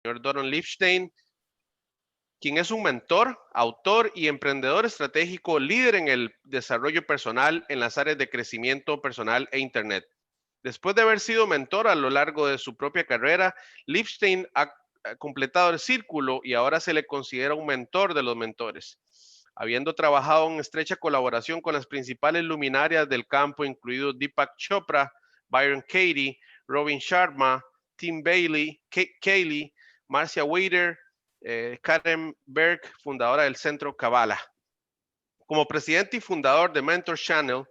señor Doron Libshtein, quien es un mentor, autor y emprendedor estratégico, líder en el desarrollo personal en las áreas de crecimiento personal e Internet. Después de haber sido mentor a lo largo de su propia carrera, Libshtein ha completado el círculo y ahora se le considera un mentor de los mentores. Habiendo trabajado en estrecha colaboración con las principales luminarias del campo, incluidos Deepak Chopra, Byron Katie, Robin Sharma, Tim Bailey, Kaylee, Marcia Wader, Karen Berg, fundadora del Centro Kabbalah. Como presidente y fundador de Mentor Channel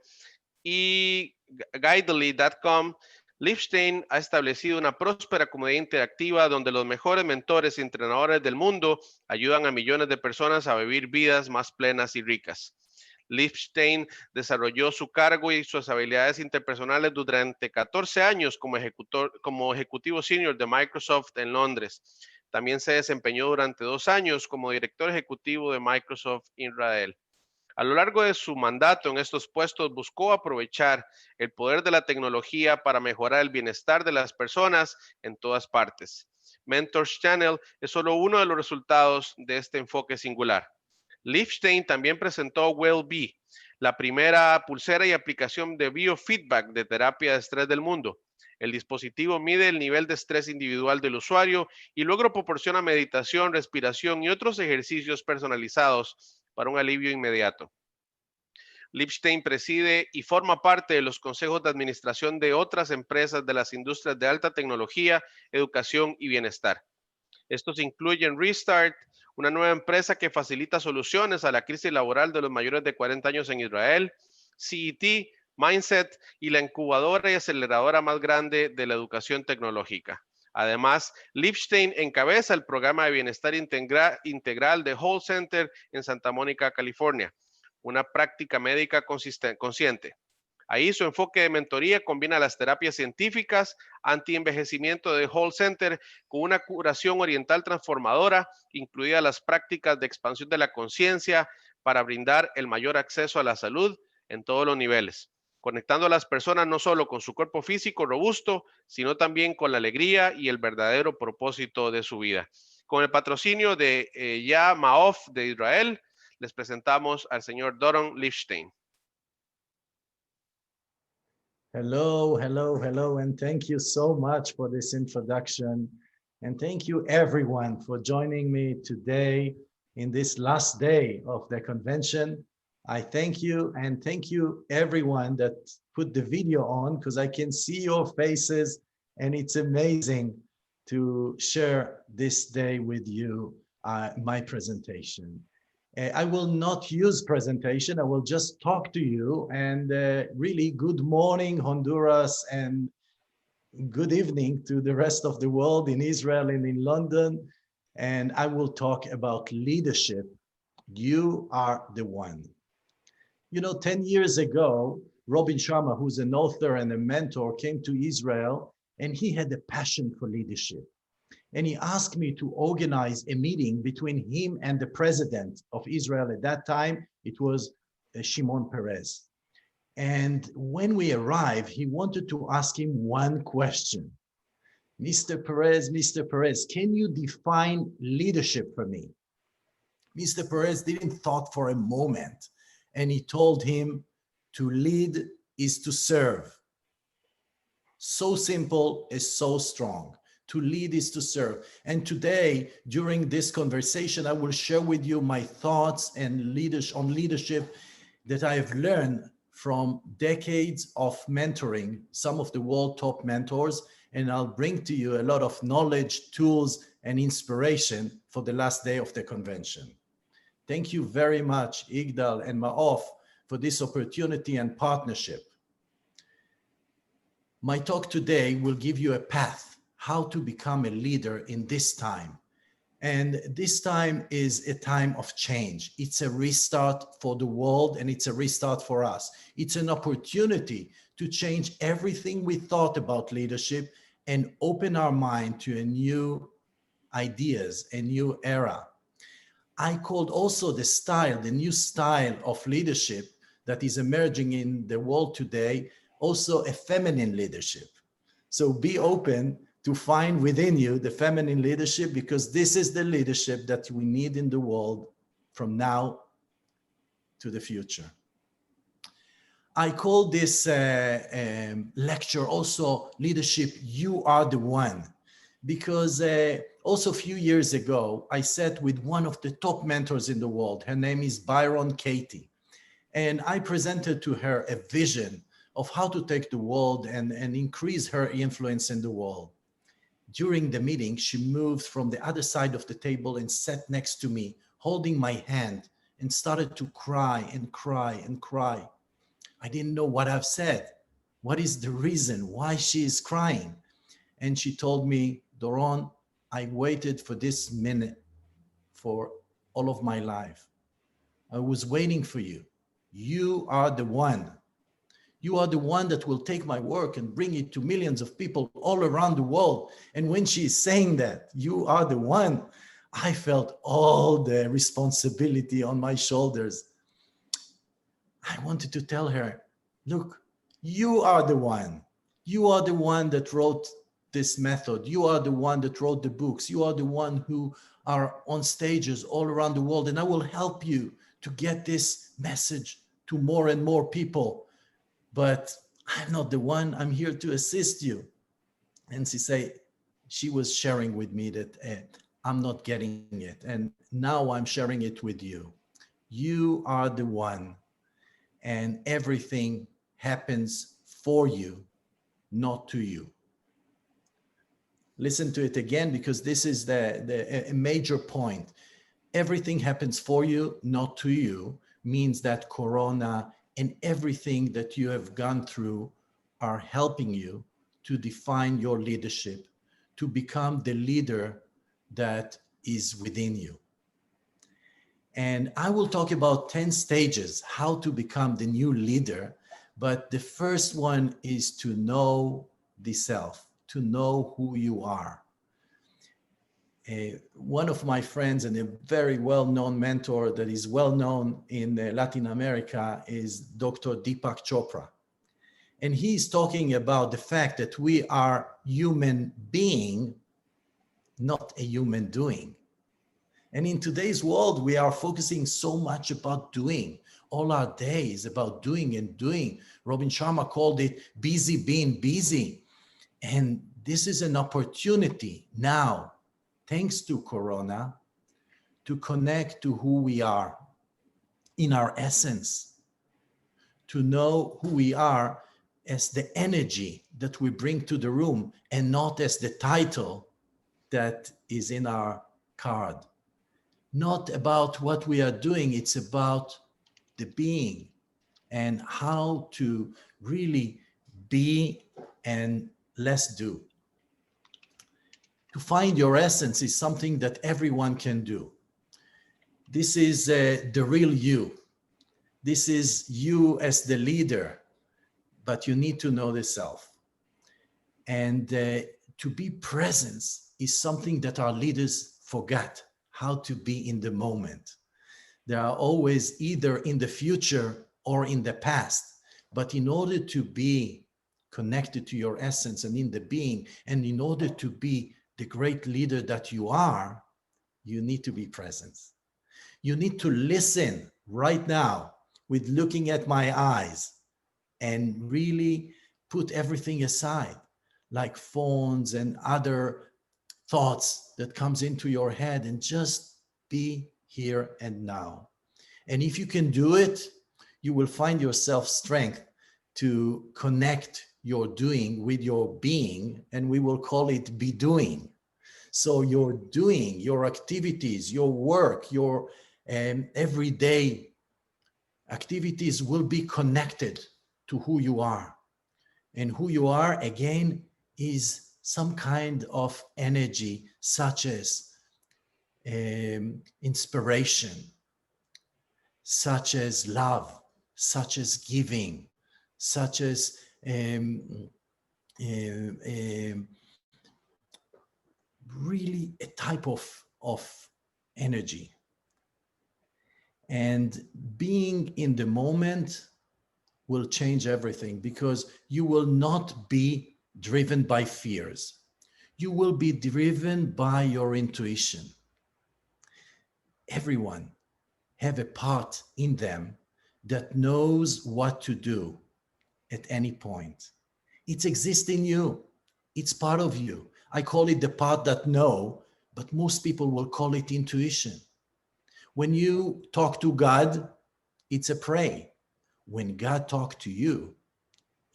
y Guidely.com, Libshtein ha establecido una próspera comunidad interactiva donde los mejores mentores y entrenadores del mundo ayudan a millones de personas a vivir vidas más plenas y ricas. Libshtein desarrolló su cargo y sus habilidades interpersonales durante 14 años como ejecutivo senior de Microsoft en Londres. También se desempeñó durante 2 años como director ejecutivo de Microsoft Israel. A lo largo de su mandato en estos puestos, buscó aprovechar el poder de la tecnología para mejorar el bienestar de las personas en todas partes. Mentors Channel es solo uno de los resultados de este enfoque singular. Libshtein también presentó Well-Be, la primera pulsera y aplicación de biofeedback de terapia de estrés del mundo. El dispositivo mide el nivel de estrés individual del usuario y luego proporciona meditación, respiración y otros ejercicios personalizados para un alivio inmediato. Libshtein preside y forma parte de los consejos de administración de otras empresas de las industrias de alta tecnología, educación y bienestar. Estos incluyen Restart, una nueva empresa que facilita soluciones a la crisis laboral de los mayores de 40 años en Israel, CET, Mindset y la incubadora y aceleradora más grande de la educación tecnológica. Además, Libshtein encabeza el programa de bienestar integral de Whole Center en Santa Mónica, California, una práctica médica consciente. Ahí su enfoque de mentoría combina las terapias científicas, anti-envejecimiento de Whole Center con una curación oriental transformadora, incluidas las prácticas de expansión de la conciencia para brindar el mayor acceso a la salud en todos los niveles, conectando a las personas no solo con su cuerpo físico robusto, sino también con la alegría y el verdadero propósito de su vida. Con el patrocinio de Maof de Israel, les presentamos al señor Doron Libshtein. Hello, hello, hello, and thank you so much for this introduction. And thank you everyone for joining me today in this last day of the convention. I thank you, and thank you everyone that put the video on, because I can see your faces and it's amazing to share this day with you, my presentation. I will not use presentation. I will just talk to you, and really good morning, Honduras, and good evening to the rest of the world in Israel and in London. And I will talk about leadership. You are the one. You know, 10 years ago, Robin Sharma, who's an author and a mentor, came to Israel, and he had a passion for leadership. And he asked me to organize a meeting between him and the president of Israel at that time. It was Shimon Peres. And when we arrived, he wanted to ask him one question. Mr. Perez, can you define leadership for me? Mr. Perez didn't thought for a moment. And he told him, to lead is to serve. So simple is so strong. To lead is to serve. And today, during this conversation, I will share with you my thoughts and leadership that I have learned from decades of mentoring some of the world top mentors. And I'll bring to you a lot of knowledge, tools, and inspiration for the last day of the convention. Thank you very much, Igdal and Maof, for this opportunity and partnership. My talk today will give you a path how to become a leader in this time. And this time is a time of change. It's a restart for the world, and it's a restart for us. It's an opportunity to change everything we thought about leadership and open our mind to a new ideas, a new era. I called also the new style of leadership that is emerging in the world today, also a feminine leadership. So be open to find within you the feminine leadership, because this is the leadership that we need in the world from now to the future. I call this lecture also Leadership, You Are the One, because also a few years ago, I sat with one of the top mentors in the world. Her name is Byron Katie. And I presented to her a vision of how to take the world and increase her influence in the world. During the meeting, she moved from the other side of the table and sat next to me, holding my hand, and started to cry and cry and cry. I didn't know what I've said. What is the reason why she is crying? And she told me, Doron, I waited for this minute for all of my life. I was waiting for you. You are the one. You are the one that will take my work and bring it to millions of people all around the world. And when she is saying that, you are the one, I felt all the responsibility on my shoulders. I wanted to tell her, look, you are the one. You are the one that wrote this method. You are the one that wrote the books. You are the one who are on stages all around the world. And I will help you to get this message to more and more people. But I'm not the one. I'm here to assist you. And she was sharing with me that I'm not getting it. And now I'm sharing it with you. You are the one. And everything happens for you, not to you. Listen to it again, because this is a major point. Everything happens for you, not to you, means that Corona and everything that you have gone through are helping you to define your leadership, to become the leader that is within you. And I will talk about 10 stages, how to become the new leader. But the first one is to know the self, to know who you are. One of my friends and a very well-known mentor that is well-known in Latin America is Dr. Deepak Chopra. And he's talking about the fact that we are human being, not a human doing. And in today's world, we are focusing so much about doing. All our day is about doing and doing. Robin Sharma called it busy being busy. And this is an opportunity now, thanks to Corona, to connect to who we are in our essence, to know who we are as the energy that we bring to the room and not as the title that is in our card. Not about what we are doing, it's about the being and how to really be and less do. To find your essence is something that everyone can do. This is the real you. This is you as the leader, but you need to know the self. And to be present is something that our leaders forgot. How to be in the moment. They are always either in the future or in the past. But in order to be connected to your essence and in the being, and in order to be the great leader that you are, you need to be present. You need to listen right now with looking at my eyes and really put everything aside, like phones and other thoughts that comes into your head, and just be here and now. And if you can do it, you will find yourself strength to connect your doing with your being, and we will call it be doing. So your doing, your activities, your work, your everyday activities will be connected to who you are. And who you are, again, is some kind of energy, such as inspiration, such as love, such as giving, such as really a type of energy. And being in the moment will change everything, because you will not be driven by fears. You will be driven by your intuition. Everyone have a part in them that knows what to do at any point. It exists in you. It's part of you. I call it the part that know, but most people will call it intuition. When you talk to God, it's a pray. When God talks to you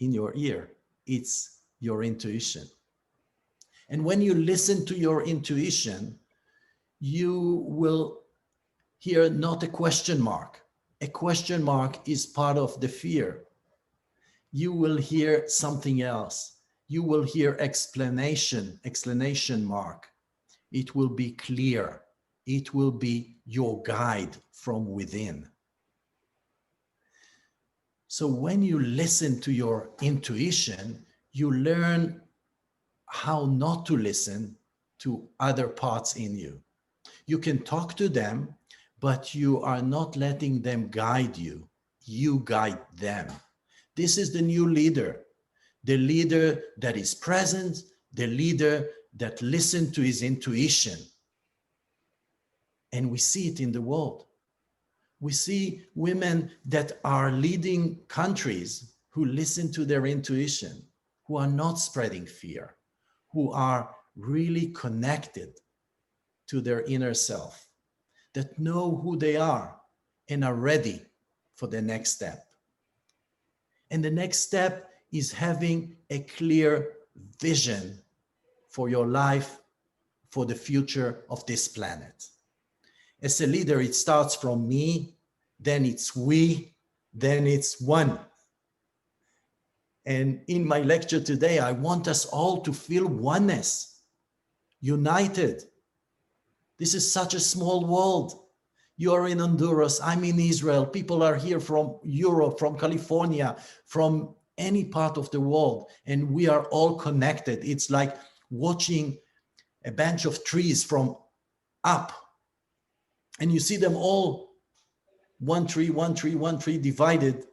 in your ear, it's your intuition. And when you listen to your intuition, you will hear not a question mark. A question mark is part of the fear. You will hear something else. You will hear exclamation mark. It will be clear. It will be your guide from within. So when you listen to your intuition, you learn how not to listen to other parts in you. You can talk to them, but you are not letting them guide you. You guide them. This is the new leader, the leader that is present, the leader that listens to his intuition. And we see it in the world. We see women that are leading countries who listen to their intuition, who are not spreading fear, who are really connected to their inner self, that know who they are and are ready for the next step. And the next step is having a clear vision for your life, for the future of this planet. As a leader, it starts from me, then it's we, then it's one. And in my lecture today, I want us all to feel oneness, united. This is such a small world. You're in Honduras, I'm in Israel. People are here from Europe, from California, from any part of the world. And we are all connected. It's like watching a bunch of trees from up. And you see them all, one tree divided.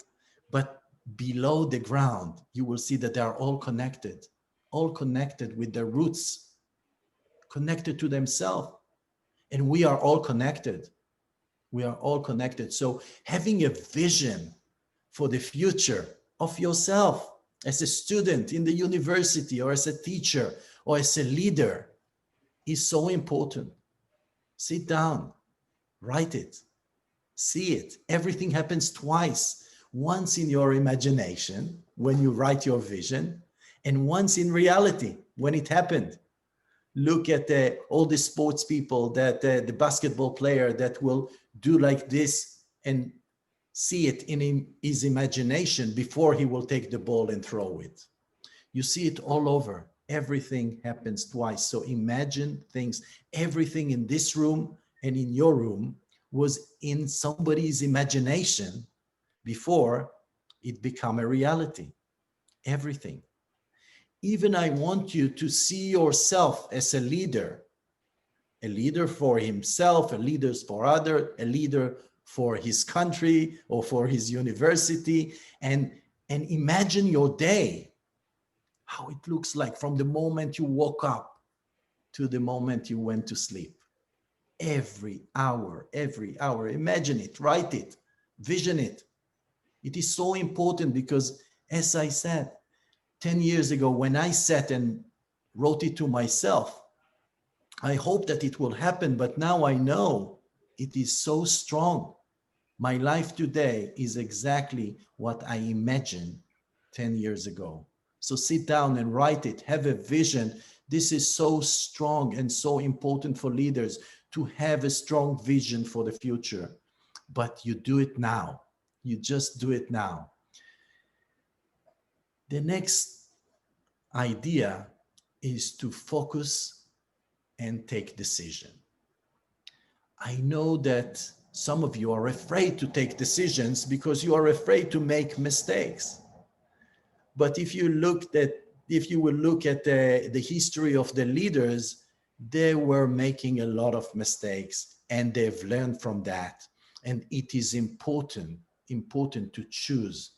But below the ground, you will see that they are all connected with their roots, connected to themselves. And we are all connected. We are all connected. So having a vision for the future of yourself as a student in the university or as a teacher or as a leader is so important. Sit down, write it, see it. Everything happens twice. Once in your imagination when you write your vision, and once in reality when it happened. Look at all the sports people, that the basketball player that will do like this and see it in his imagination before he will take the ball and throw it. You see it all over. Everything happens twice. So imagine things. Everything in this room and in your room was in somebody's imagination before it became a reality. Everything. Even I want you to see yourself as a leader for himself, a leader for others, a leader for his country or for his university, and imagine your day, how it looks like from the moment you woke up to the moment you went to sleep. Every hour, imagine it, write it, vision it. It is so important because, as I said, 10 years ago, when I sat and wrote it to myself, I hope that it will happen, but now I know it is so strong. My life today is exactly what I imagined 10 years ago. So sit down and write it, have a vision. This is so strong and so important for leaders to have a strong vision for the future. But you do it now. You just do it now. The next idea is to focus and take decision. I know that some of you are afraid to take decisions because you are afraid to make mistakes. But if you will look at the history of the leaders, they were making a lot of mistakes and they've learned from that. And it is important to choose.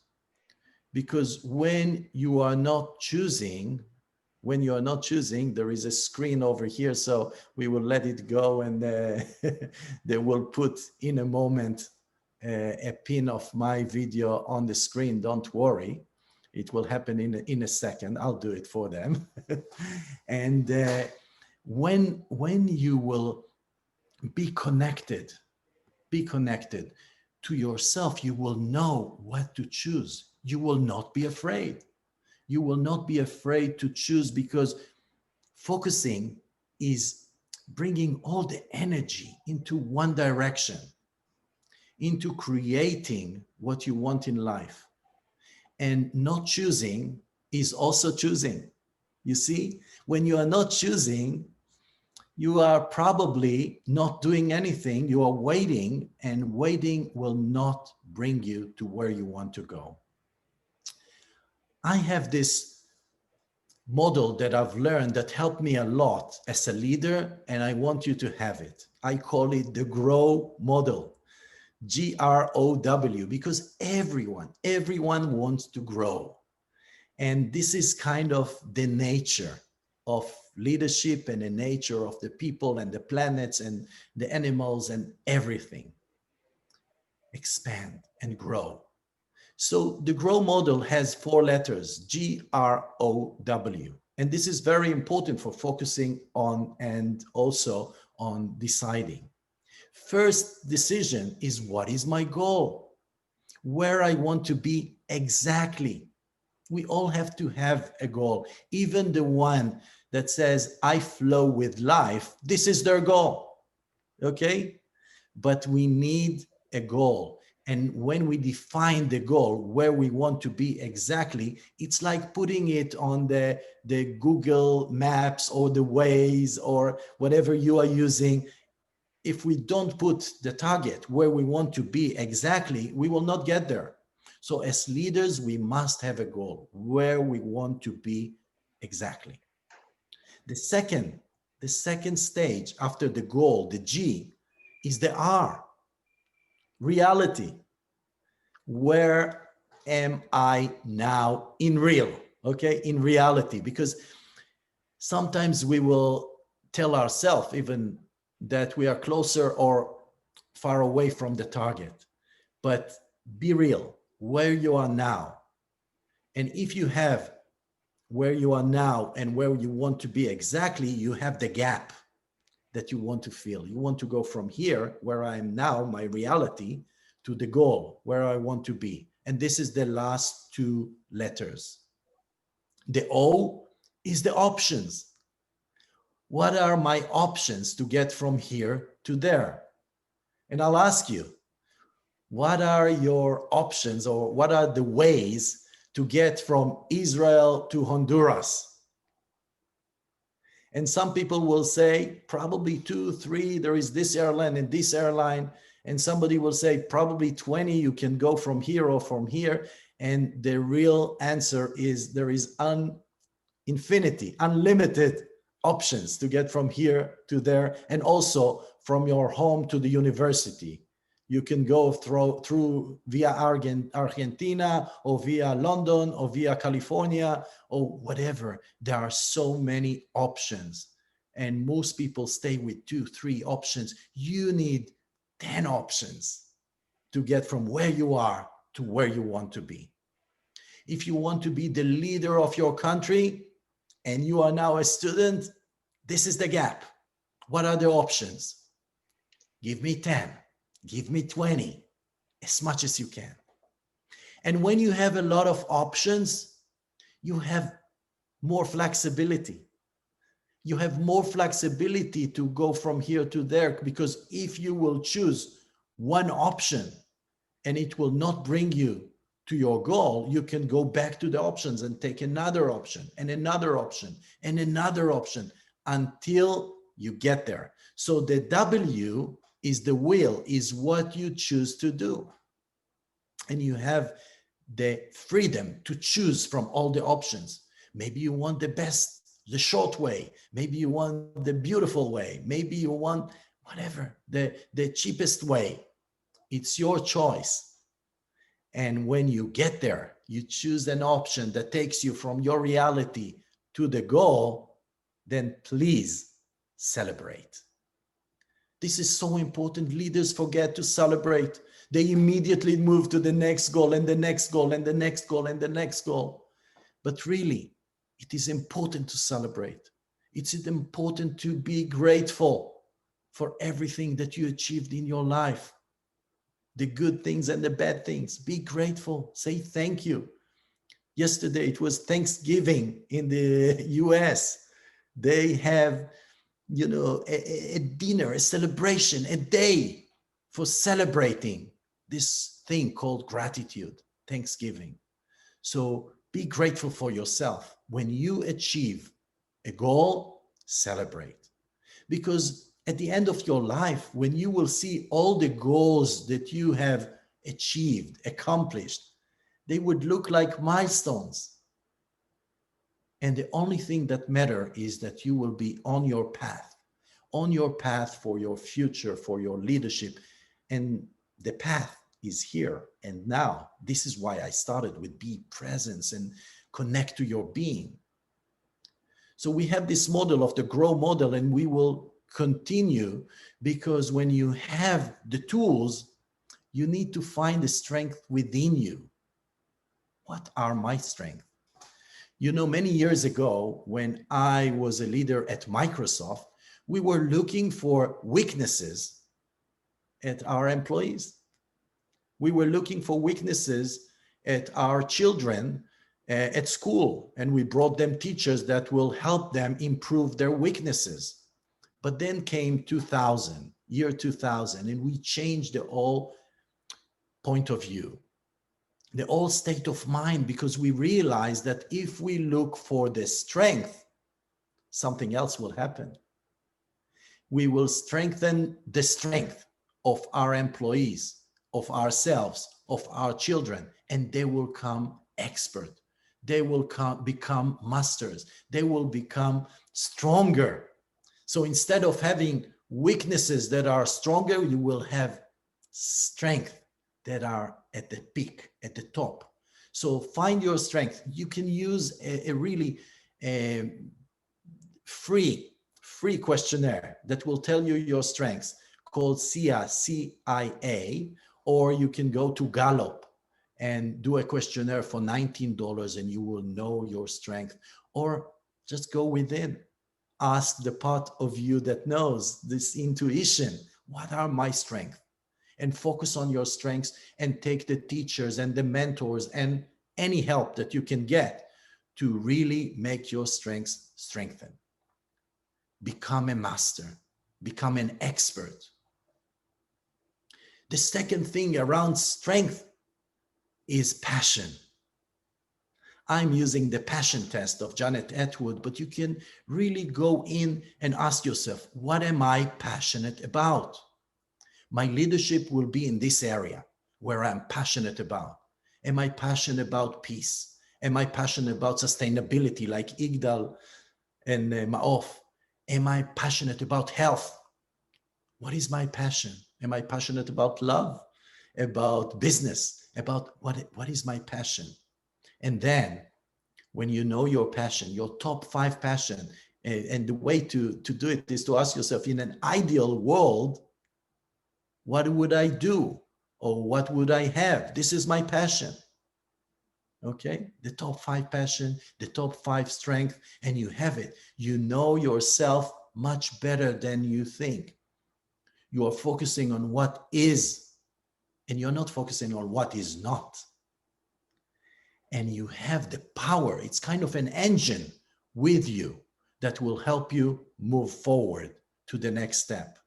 Because when you are not choosing, When you are not choosing, there is a screen over here, so we will let it go, and they will put in a moment a pin of my video on the screen. Don't worry, it will happen in a second. I'll do it for them. And when you will be connected to yourself, you will know what to choose. You will not be afraid. You will not be afraid to choose, because focusing is bringing all the energy into one direction, into creating what you want in life. And not choosing is also choosing. You see, when you are not choosing, you are probably not doing anything. You are waiting, and waiting will not bring you to where you want to go. I have this model that I've learned that helped me a lot as a leader, and I want you to have it. I call it the GROW model, GROW, because everyone wants to grow. And this is kind of the nature of leadership and the nature of the people and the planets and the animals and everything. Expand and grow. So the GROW model has 4 letters, GROW. And this is very important for focusing on and also on deciding. First decision is, what is my goal? Where I want to be exactly. We all have to have a goal. Even the one that says, I flow with life, this is their goal, okay? But we need a goal. And when we define the goal, where we want to be exactly, it's like putting it on the Google Maps or the Waze or whatever you are using. If we don't put the target where we want to be exactly, we will not get there. So as leaders, we must have a goal where we want to be exactly. The second stage after the goal, the G, is the R, reality. Where am I now in real? Okay, in reality, because sometimes we will tell ourselves even that we are closer or far away from the target, but be real where you are now. And if you have where you are now and where you want to be exactly, you have the gap that you want to fill. You want to go from here, where I am now, my reality, to the goal, where I want to be. And this is the last 2 letters. The O is the options. What are my options to get from here to there? And I'll ask you, what are your options, or what are the ways to get from Israel to Honduras? And some people will say probably 2, 3, there is this airline and this airline. And somebody will say probably 20, you can go from here or from here. And the real answer is there is unlimited options to get from here to there, and also from your home to the university. You can go through via Argentina or via London or via California or whatever. There are so many options, and most people stay with 2, 3 options. You need 10 options to get from where you are to where you want to be. If you want to be the leader of your country and you are now a student, this is the gap. What are the options? Give me 10. Give me 20, as much as you can. And when you have a lot of options, you have more flexibility. You have more flexibility to go from here to there, because if you will choose one option and it will not bring you to your goal, you can go back to the options and take another option and another option and another option until you get there. So the W is the will, is what you choose to do. And you have the freedom to choose from all the options. Maybe you want the best, the short way. Maybe you want the beautiful way. Maybe you want whatever, the cheapest way. It's your choice. And when you get there, you choose an option that takes you from your reality to the goal, then please celebrate. This is so important. Leaders forget to celebrate. They immediately move to the next goal and the next goal and the next goal and the next goal. But really, it is important to celebrate. It's important to be grateful for everything that you achieved in your life. The good things and the bad things. Be grateful. Say thank you. Yesterday, it was Thanksgiving in the US. They have, a dinner, a celebration, a day for celebrating this thing called gratitude, Thanksgiving. So be grateful for yourself. When you achieve a goal, celebrate. Because at the end of your life, when you will see all the goals that you have achieved, accomplished, they would look like milestones. And the only thing that matters is that you will be on your path for your future, for your leadership. And the path is here and now. This is why I started with be present and connect to your being. So we have this model of the grow model, and we will continue, because when you have the tools, you need to find the strength within you. What are my strengths? Many years ago, when I was a leader at Microsoft, we were looking for weaknesses at our employees. We were looking for weaknesses at our children at school, and we brought them teachers that will help them improve their weaknesses. But then came year 2000, and we changed the whole point of view, the whole state of mind, because we realized that if we look for the strength, something else will happen. We will strengthen the strength of our employees, of ourselves, of our children, and they will become expert. They will become masters. They will become stronger. So instead of having weaknesses that are stronger, you will have strength that are at the peak, at the top. So find your strength. You can use a really free questionnaire that will tell you your strengths, called CIA, CIA, or you can go to Gallup and do a questionnaire for $19 and you will know your strength. Or just go within, ask the part of you that knows this intuition, what are my strengths? And focus on your strengths and take the teachers and the mentors and any help that you can get to really make your strengths strengthen. Become a master, become an expert. The second thing around strength is passion. I'm using the passion test of Janet Atwood, but you can really go in and ask yourself, what am I passionate about? My leadership will be in this area where I'm passionate about. Am I passionate about peace? Am I passionate about sustainability like Igdal and Ma'of? Am I passionate about health? What is my passion? Am I passionate about love, about business, about what is my passion? And then when you know your passion, your top 5 passion, and the way to do it is to ask yourself, in an ideal world, what would I do? Or what would I have? This is my passion. Okay, the top 5 passion, the top 5 strength, and you have it. You know yourself much better than you think. You are focusing on what is, and you're not focusing on what is not. And you have the power. It's kind of an engine with you that will help you move forward to the next step.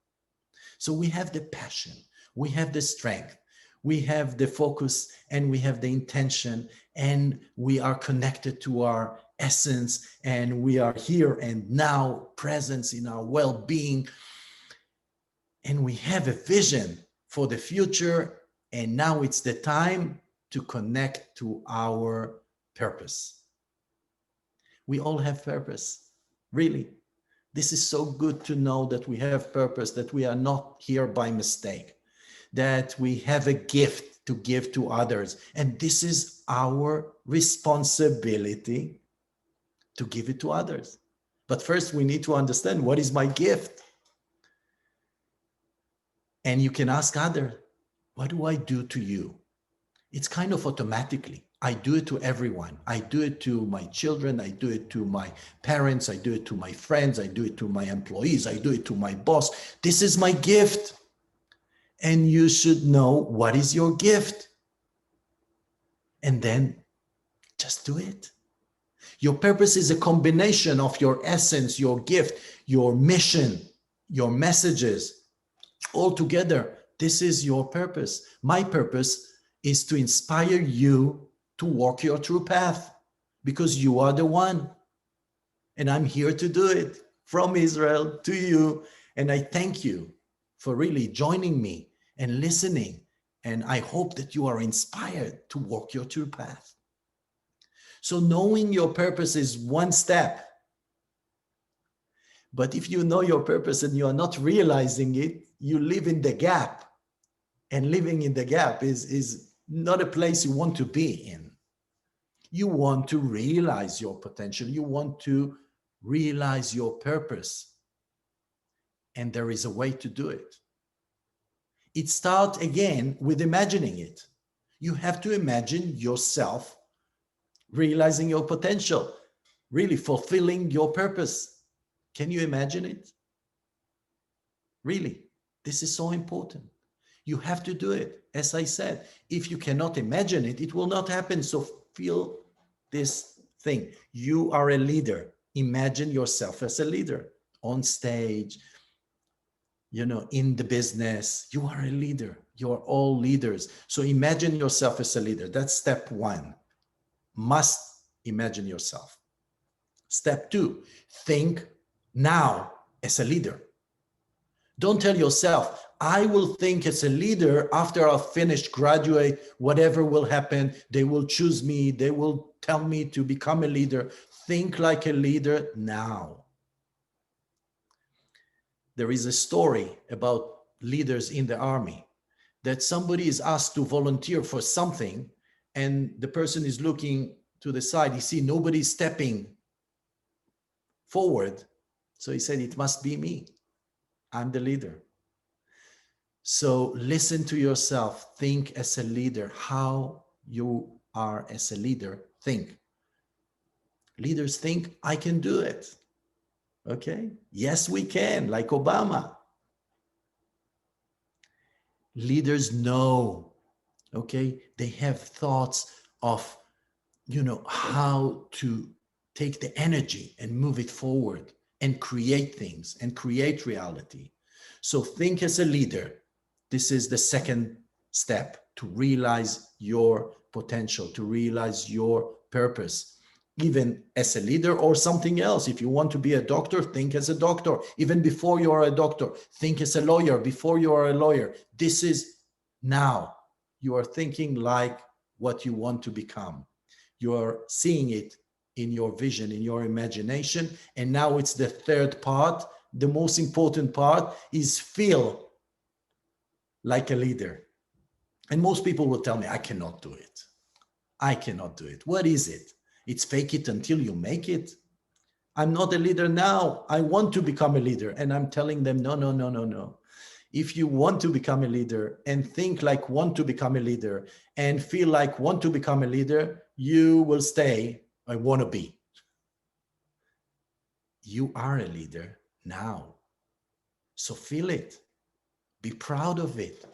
So we have the passion, we have the strength, we have the focus, and we have the intention, and we are connected to our essence, and we are here and now, presence in our well-being, and we have a vision for the future, and now it's the time to connect to our purpose. We all have purpose, really. This is so good to know that we have purpose, that we are not here by mistake, that we have a gift to give to others. And this is our responsibility to give it to others. But first we need to understand, what is my gift? And you can ask others, what do I do to you? It's kind of automatically. I do it to everyone. I do it to my children. I do it to my parents. I do it to my friends. I do it to my employees. I do it to my boss. This is my gift. And you should know what is your gift. And then just do it. Your purpose is a combination of your essence, your gift, your mission, your messages, all together. This is your purpose. My purpose is to inspire you to walk your true path, because you are the one. And I'm here to do it from Israel to you. And I thank you for really joining me and listening. And I hope that you are inspired to walk your true path. So knowing your purpose is one step. But if you know your purpose and you are not realizing it, you live in the gap. And living in the gap is not a place you want to be in. You want to realize your potential. You want to realize your purpose. And there is a way to do it. It starts again with imagining it. You have to imagine yourself realizing your potential, really fulfilling your purpose. Can you imagine it? Really, this is so important. You have to do it. As I said, if you cannot imagine it, it will not happen. So feel this thing. You are a leader. Imagine yourself as a leader on stage, in the business. You are a leader. You are all leaders. So imagine yourself as a leader. That's step one. Must imagine yourself. Step two, think now as a leader. Don't tell yourself, I will think as a leader after I'll finish, graduate, whatever will happen. They will choose me. They will tell me to become a leader. Think like a leader now. There is a story about leaders in the army that somebody is asked to volunteer for something, and the person is looking to the side. He sees nobody stepping forward. So he said, it must be me. I'm the leader. So listen to yourself. Think as a leader. How you are as a leader. Think. Leaders think, I can do it. Okay? Yes, we can, like Obama. Leaders know, okay? They have thoughts of, how to take the energy and move it forward and create things and create reality. So think as a leader. This is the second step to realize your potential, to realize your purpose, even as a leader or something else. If you want to be a doctor, think as a doctor. Even before you are a doctor, think as a lawyer. Before you are a lawyer, this is now. You are thinking like what you want to become. You are seeing it in your vision, in your imagination. And now it's the third part. The most important part is feel like a leader. And most people will tell me, I cannot do it. I cannot do it. What is it? It's fake it until you make it. I'm not a leader now. I want to become a leader. And I'm telling them, no. If you want to become a leader and think like want to become a leader and feel like want to become a leader, you will stay, I want to be. You are a leader now. So feel it. Be proud of it.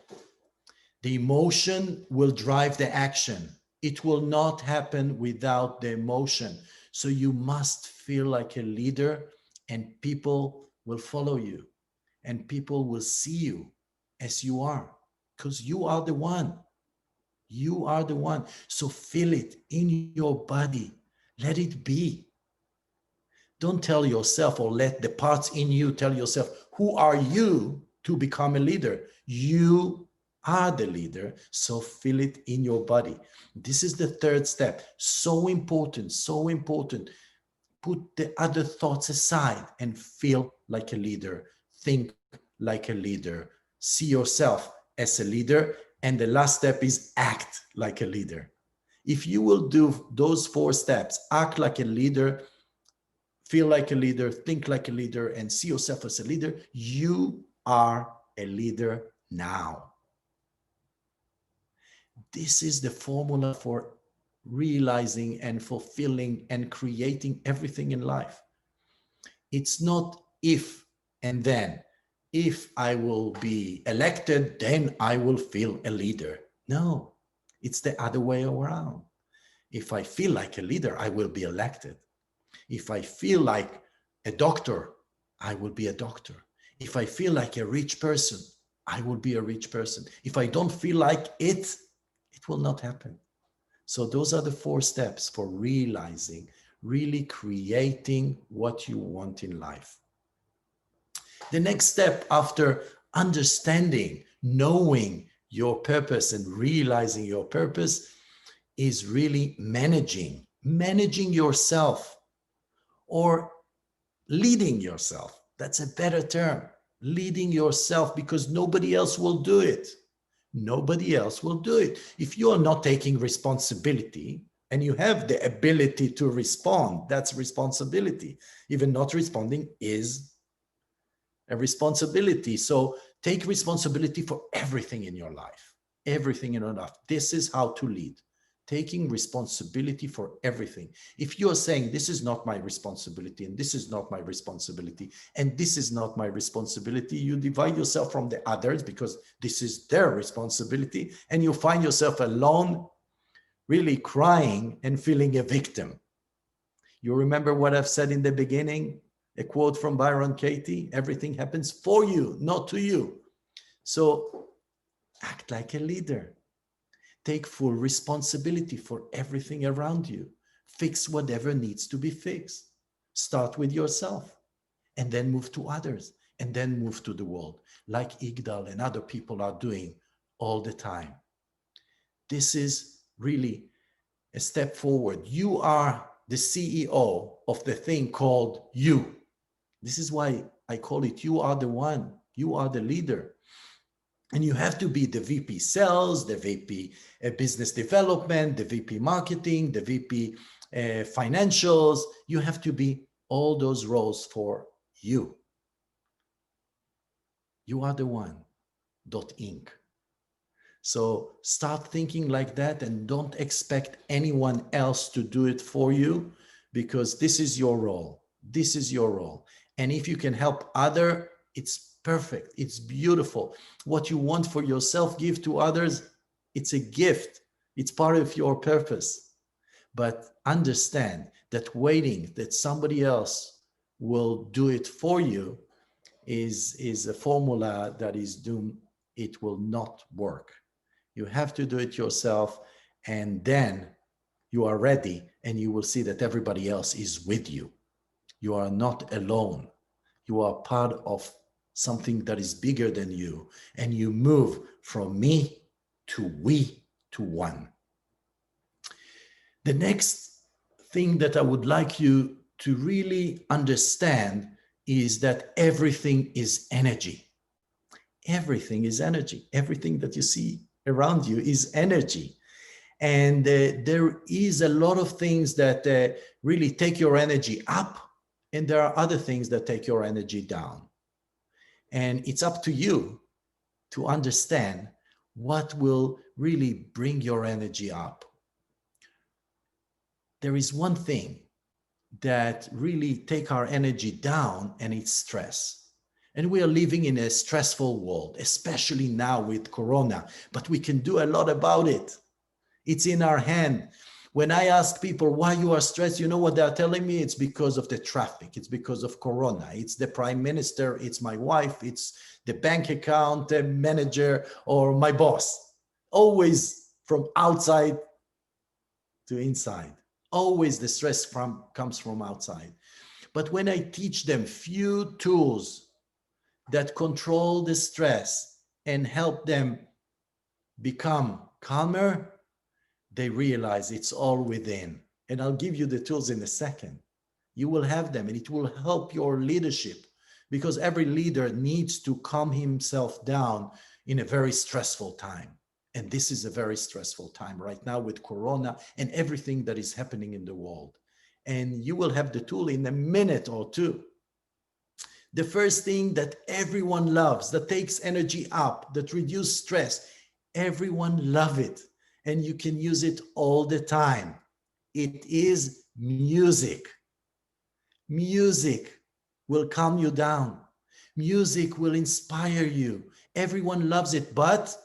The emotion will drive the action. It will not happen without the emotion. So you must feel like a leader, and people will follow you, and people will see you as you are, because you are the one. You are the one. So feel it in your body. Let it be. Don't tell yourself, or let the parts in you tell yourself, who are you to become a leader? You are the leader, so feel it in your body. This is the third step. So important, so important. Put the other thoughts aside and feel like a leader. Think like a leader. See yourself as a leader. And the last step is act like a leader. If you will do those 4 steps, act like a leader, feel like a leader, think like a leader, and see yourself as a leader, you are a leader now. This is the formula for realizing and fulfilling and creating everything in life. It's not if and then. If I will be elected, then I will feel a leader. No, it's the other way around. If I feel like a leader, I will be elected. If I feel like a doctor, I will be a doctor. If I feel like a rich person, I will be a rich person. If I don't feel like it, it will not happen. So those are the 4 steps for realizing, really creating what you want in life. The next step after understanding, knowing your purpose and realizing your purpose is really managing yourself, or leading yourself. That's a better term, leading yourself, because nobody else will do it. Nobody else will do it. If you are not taking responsibility and you have the ability to respond, that's responsibility. Even not responding is a responsibility. So take responsibility for everything in your life, everything in your life. This is how to lead. Taking responsibility for everything. If you are saying, this is not my responsibility, and this is not my responsibility, and this is not my responsibility, you divide yourself from the others because this is their responsibility, and you find yourself alone, really crying and feeling a victim. You remember what I've said in the beginning? A quote from Byron Katie: everything happens for you, not to you. So act like a leader. Take full responsibility for everything around you. Fix whatever needs to be fixed. Start with yourself, and then move to others, and then move to the world, like Igdal and other people are doing all the time. This is really a step forward. You are the CEO of the thing called you. This is why I call it, you are the one, you are the leader. And you have to be the VP sales, the VP business development, the VP marketing, the VP financials. You have to be all those roles for you. You are the one, .inc. So start thinking like that, and don't expect anyone else to do it for you, because this is your role. This is your role. And if you can help other, it's perfect. It's beautiful. What you want for yourself, give to others. It's a gift. It's part of your purpose. But understand that waiting that somebody else will do it for you is a formula that is doomed. It will not work. You have to do it yourself, and then you are ready, and you will see that everybody else is with you. You are not alone. You are part of something that is bigger than you, and you move from me to we to one. The next thing that I would like you to really understand is that everything is energy. Everything is energy. Everything that you see around you is energy. And there is a lot of things that really take your energy up, and there are other things that take your energy down. And it's up to you to understand what will really bring your energy up. There is one thing that really take our energy down, and it's stress. And we are living in a stressful world, especially now with Corona, but we can do a lot about it. It's in our hand. When I ask people why you are stressed, you know what they're telling me? It's because of the traffic. It's because of Corona. It's the prime minister. It's my wife. It's the bank account manager, or my boss. Always from outside to inside. Always the stress comes from outside. But when I teach them few tools that control the stress and help them become calmer, they realize it's all within. And I'll give you the tools in a second. You will have them, and it will help your leadership, because every leader needs to calm himself down in a very stressful time. And this is a very stressful time right now with Corona and everything that is happening in the world. and you will have the tool in a minute or two. The first thing that everyone loves, that takes energy up, that reduces stress, everyone loves it, and you can use it all the time. It is music. Music will calm you down. Music will inspire you. Everyone loves it, but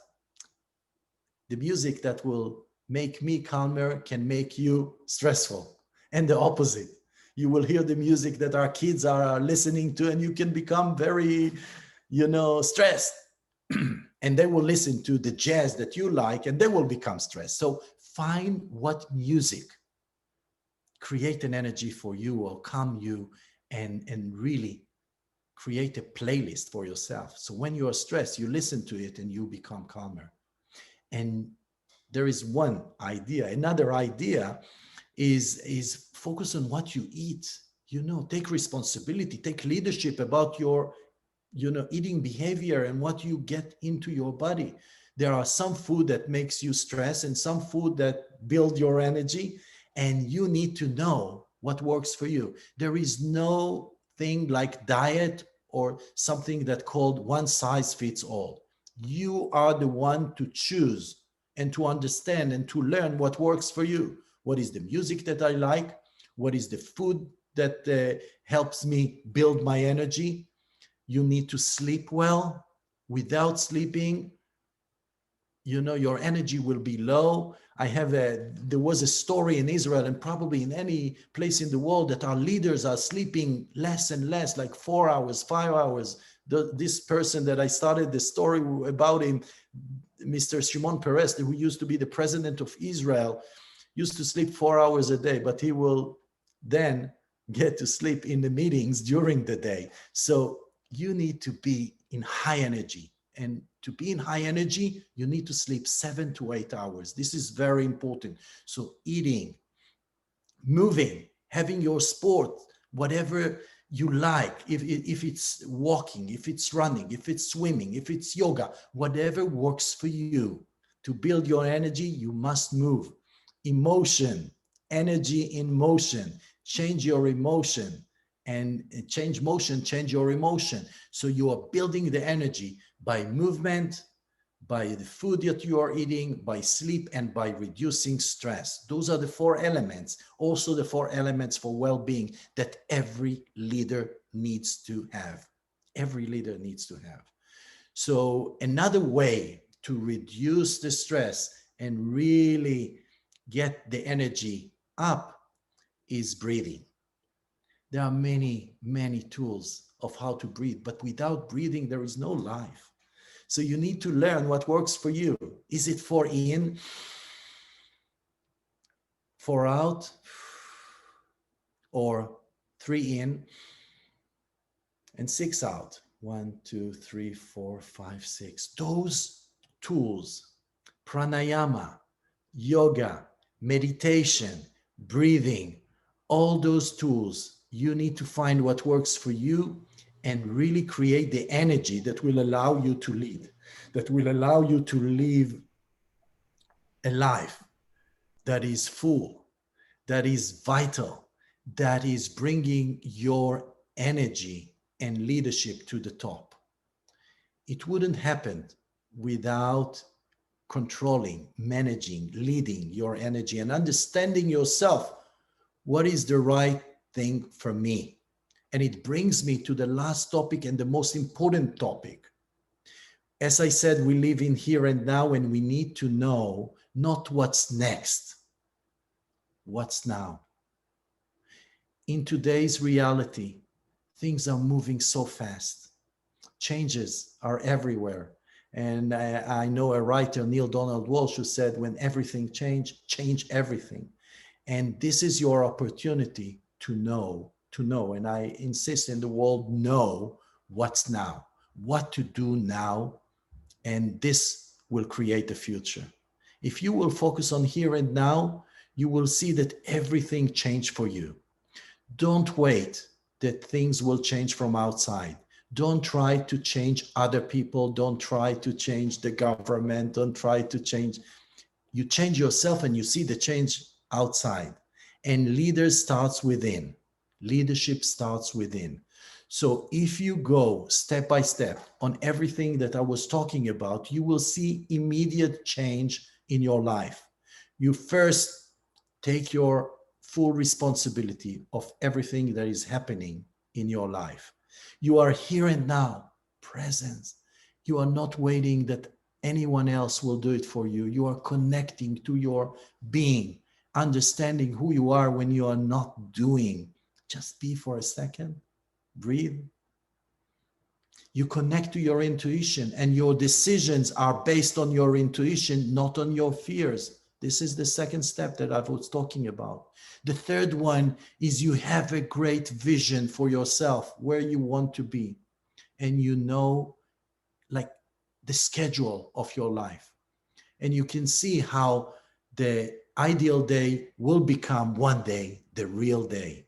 the music that will make me calmer can make you stressful. And the opposite. You will hear the music that our kids are listening to, and you can become very, stressed. And they will listen to the jazz that you like, and they will become stressed. So find what music create an energy for you or calm you, and really create a playlist for yourself. So when you are stressed, you listen to it and you become calmer. And there is one idea. Another idea is focus on what you eat. Take responsibility, take leadership about your eating behavior and what you get into your body. There are some food that makes you stress and some food that build your energy, and you need to know what works for you. There is no thing like diet or something that called one size fits all. You are the one to choose and to understand and to learn what works for you. What is the music that I like? What is the food that helps me build my energy? You need to sleep well. Without sleeping, your energy will be low. There was a story in Israel and probably in any place in the world that our leaders are sleeping less and less, like 4 hours, 5 hours. This person that I started the story about him, Mr. Shimon Peres, who used to be the president of Israel, used to sleep 4 hours a day, but he will then get to sleep in the meetings during the day. So you need to be in high energy. And to be in high energy, you need to sleep 7 to 8 hours. This is very important. So eating, moving, having your sport, whatever you like, if it's walking, if it's running, if it's swimming, if it's yoga, whatever works for you. To build your energy, you must move. Emotion, energy in motion, change your emotion, and change motion, change your emotion. So you are building the energy by movement, by the food that you are eating, by sleep, and by reducing stress. Those are the 4 elements, also the 4 elements for well-being that every leader needs to have. Every leader needs to have. So another way to reduce the stress and really get the energy up is breathing. There are many, many tools of how to breathe, but without breathing, there is no life. So you need to learn what works for you. Is it 4 in, 4 out, or 3 in and 6 out? 1, 2, 3, 4, 5, 6. Those tools, pranayama, yoga, meditation, breathing, all those tools, you need to find what works for you and really create the energy that will allow you to lead, that will allow you to live a life that is full, that is vital, that is bringing your energy and leadership to the top. It wouldn't happen without controlling, managing, leading your energy and understanding yourself. What is the right thing for me? And it brings me to the last topic and the most important topic. As I said, we live in here and now, and we need to know not what's next, what's now. In today's reality, things are moving so fast. Changes are everywhere. And I know a writer, Neil Donald Walsh, who said, when everything change everything. And this is your opportunity to know. And I insist in the world, know what's now, what to do now. And this will create the future. If you will focus on here and now, you will see that everything changed for you. Don't wait that things will change from outside. Don't try to change other people. Don't try to change the government. Don't try to change. You change yourself and you see the change outside. And leader starts within. Leadership starts within. So if you go step by step on everything that I was talking about, you will see immediate change in your life. You first take your full responsibility of everything that is happening in your life. You are here and now, presence. You are not waiting that anyone else will do it for you. You are connecting to your being, understanding who you are when you are not doing. Just be for a second, breathe. You connect to your intuition, and your decisions are based on your intuition, not on your fears. This is the second step that I was talking about. The third one is you have a great vision for yourself, where you want to be, and you know, like, the schedule of your life. And you can see how the ideal day will become one day the real day.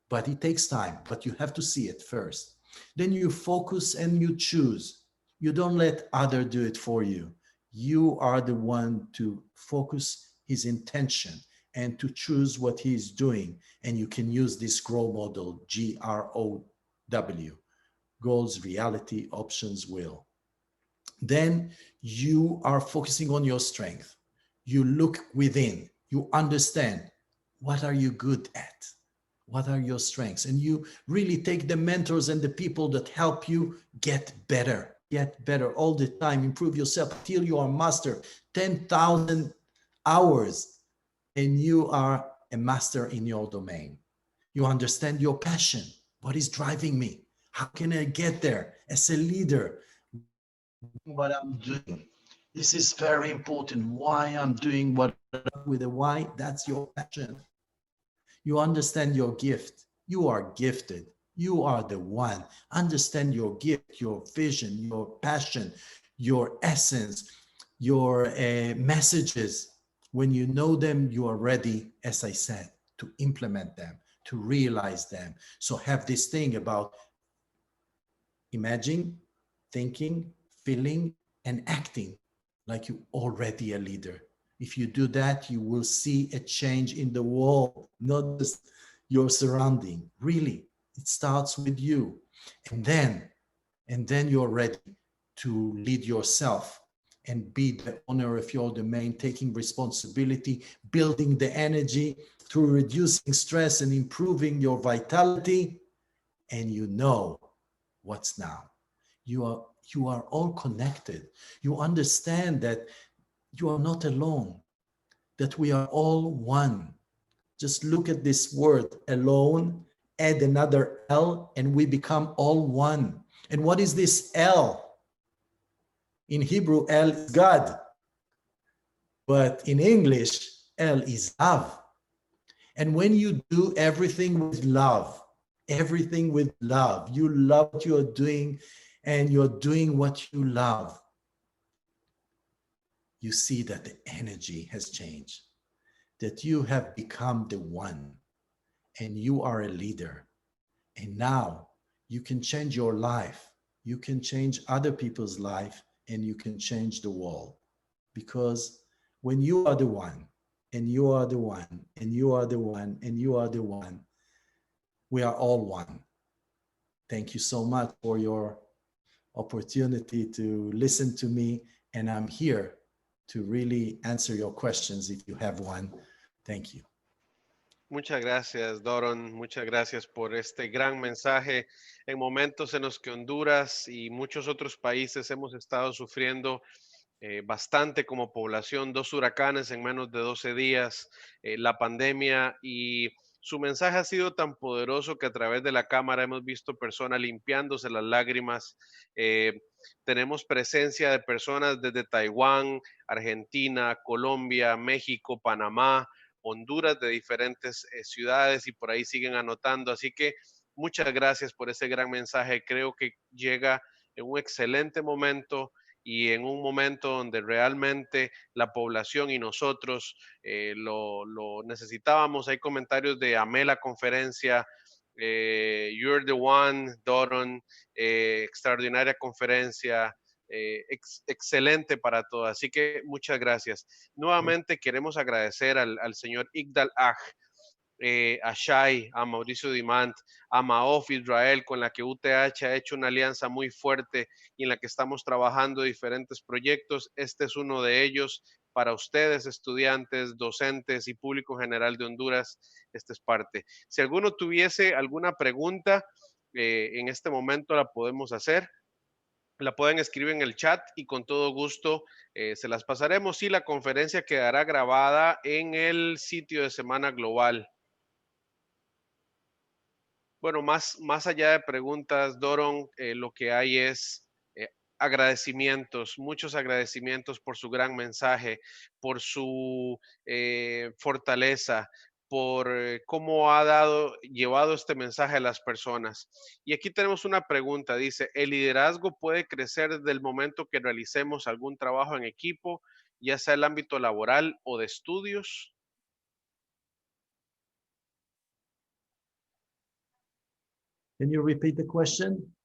But it takes time, but you have to see it first. Then you focus and you choose. You don't let other do it for you. You are the one to focus his intention and to choose what he's doing. And you can use this GROW model, GROW, goals, reality, options, will. Then you are focusing on your strength. You look within, you understand, what are you good at? What are your strengths? And you really take the mentors and the people that help you get better all the time, improve yourself till you are master, 10,000 hours, and you are a master in your domain. You understand your passion. What is driving me? How can I get there as a leader? What I'm doing. This is very important. Why I'm doing what with a why, that's your passion. You understand your gift. You are gifted. You are the one. Understand your gift, your vision, your passion, your essence, your messages. When you know them, you are ready, as I said, to implement them, to realize them. So have this thing about imagining, thinking, feeling, and acting like you're already a leader. If you do that, you will see a change in the world, not just your surrounding. Really, it starts with you. And then you're ready to lead yourself and be the owner of your domain, taking responsibility, building the energy through reducing stress and improving your vitality. And you know what's now. You are all connected. You understand that you are not alone, that we are all one. Just look at this word, alone, add another L, and we become all one. And what is this L? In Hebrew, L is God. But in English, L is love. And when you do everything with love, you love what you're doing, and you're doing what you love, you see that the energy has changed, that you have become the one, and you are a leader. And now you can change your life. You can change other people's life, and you can change the world. Because when you are the one, and you are the one, and you are the one, and you are the one, we are all one. Thank you so much for your opportunity to listen to me, and I'm here to really answer your questions if you have one. Thank you. Muchas gracias, Doron. Muchas gracias por este gran mensaje en momentos en los que Honduras y muchos otros países hemos estado sufriendo bastante como población, 2 huracanes en menos de 12 días, la pandemia, y su mensaje ha sido tan poderoso que a través de la cámara hemos visto personas limpiándose las lágrimas. Tenemos presencia de personas desde Taiwán, Argentina, Colombia, México, Panamá, Honduras, de diferentes ciudades, y por ahí siguen anotando. Así que muchas gracias por ese gran mensaje. Creo que llega en un excelente momento, y en un momento donde realmente la población y nosotros lo necesitábamos. Hay comentarios de amé la conferencia, you're the one, Doron, extraordinaria conferencia, excelente para todo. Así que muchas gracias. Nuevamente queremos agradecer al señor Igdal Aj a Shai, a Mauricio Dimant, a Maof Israel, con la que UTH ha hecho una alianza muy fuerte y en la que estamos trabajando diferentes proyectos. Este es uno de ellos. Para ustedes, estudiantes, docentes y público general de Honduras, esta es parte. Si alguno tuviese alguna pregunta, en este momento la podemos hacer. La pueden escribir en el chat y con todo gusto se las pasaremos y la conferencia quedará grabada en el sitio de Semana Global. Bueno, más allá de preguntas, Doron, lo que hay es agradecimientos, muchos agradecimientos por su gran mensaje, por su fortaleza, por cómo ha llevado este mensaje a las personas. Y aquí tenemos una pregunta, dice, ¿el liderazgo puede crecer desde el momento que realicemos algún trabajo en equipo, ya sea el ámbito laboral o de estudios? Can you repeat the question?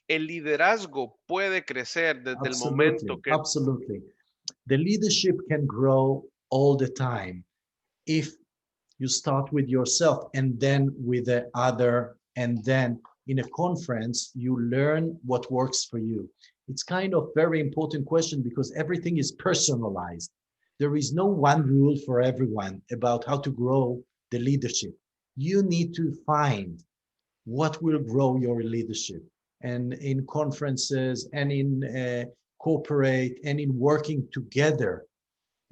El liderazgo puede crecer desde el momento Absolutely, que... absolutely. The leadership can grow all the time if you start with yourself and then with the other, and then in a conference you learn what works for you. It's kind of very important question because everything is personalized. There is no one rule for everyone about how to grow the leadership. You need to find what will grow your leadership, and in conferences and in corporate and in working together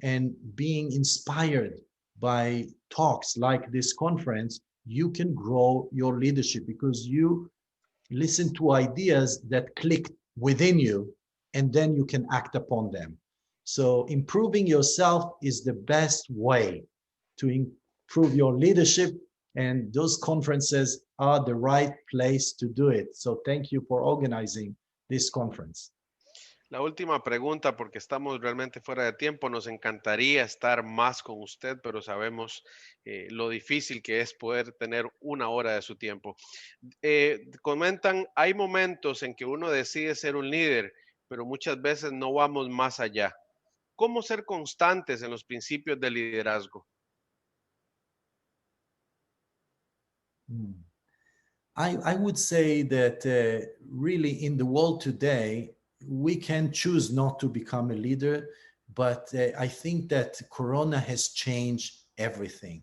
and being inspired by talks like this conference, you can grow your leadership because you listen to ideas that click within you and then you can act upon them. So improving yourself is the best way to improve your leadership, and those conferences are the right place to do it. So thank you for organizing this conference. La última pregunta, porque estamos realmente fuera de tiempo. Nos encantaría estar más con usted, pero sabemos lo difícil que es poder tener una hora de su tiempo. Comentan, hay momentos en que uno decide ser un líder, pero muchas veces no vamos más allá. ¿Cómo ser constantes en los principios del liderazgo? I would say that really in the world today, we can choose not to become a leader, but I think that Corona has changed everything.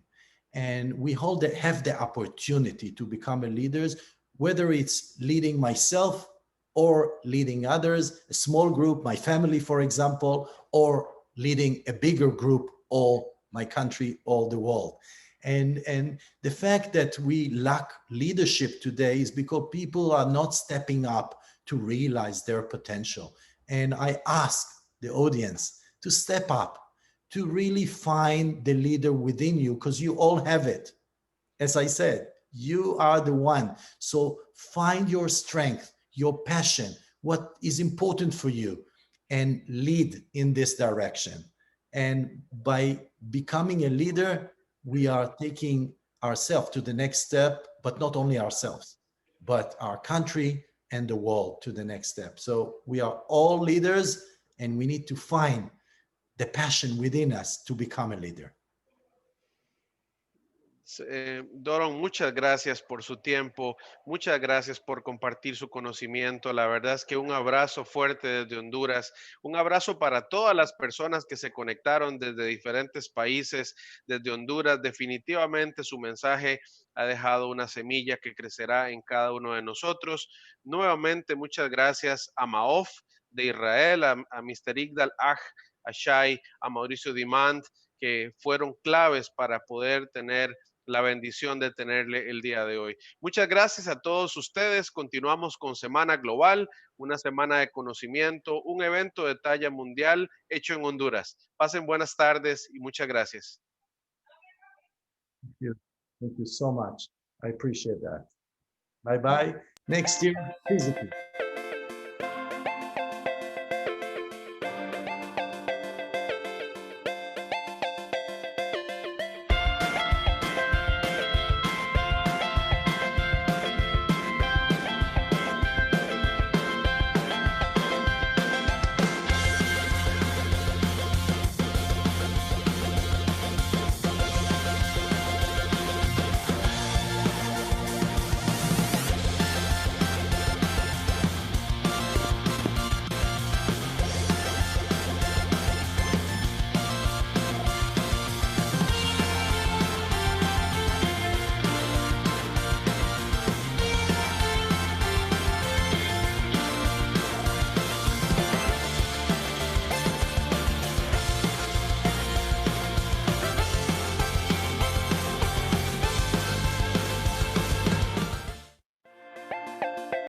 And we have the opportunity to become a leaders, whether it's leading myself or leading others, a small group, my family, for example, or leading a bigger group, all my country, all the world. And the fact that we lack leadership today is because people are not stepping up to realize their potential. And I ask the audience to step up, to really find the leader within you, because you all have it. As I said, you are the one. So find your strength, your passion, what is important for you, and lead in this direction. And by becoming a leader, we are taking ourselves to the next step, but not only ourselves, but our country and the world to the next step. So we are all leaders, and we need to find the passion within us to become a leader. Doron, muchas gracias por su tiempo, muchas gracias por compartir su conocimiento. La verdad es que un abrazo fuerte desde Honduras, un abrazo para todas las personas que se conectaron desde diferentes países, desde Honduras. Definitivamente su mensaje ha dejado una semilla que crecerá en cada uno de nosotros. Nuevamente, muchas gracias a Maof de Israel, a Mr. Igdal Aj, a Shai, a Mauricio Dimant, que fueron claves para poder tener la bendición de tenerle el día de hoy. Muchas gracias a todos ustedes. Continuamos con Semana Global, una semana de conocimiento, un evento de talla mundial hecho en Honduras. Pasen buenas tardes y muchas gracias. Thank you. Thank you so much. I appreciate that. Bye-bye. Next year, physically.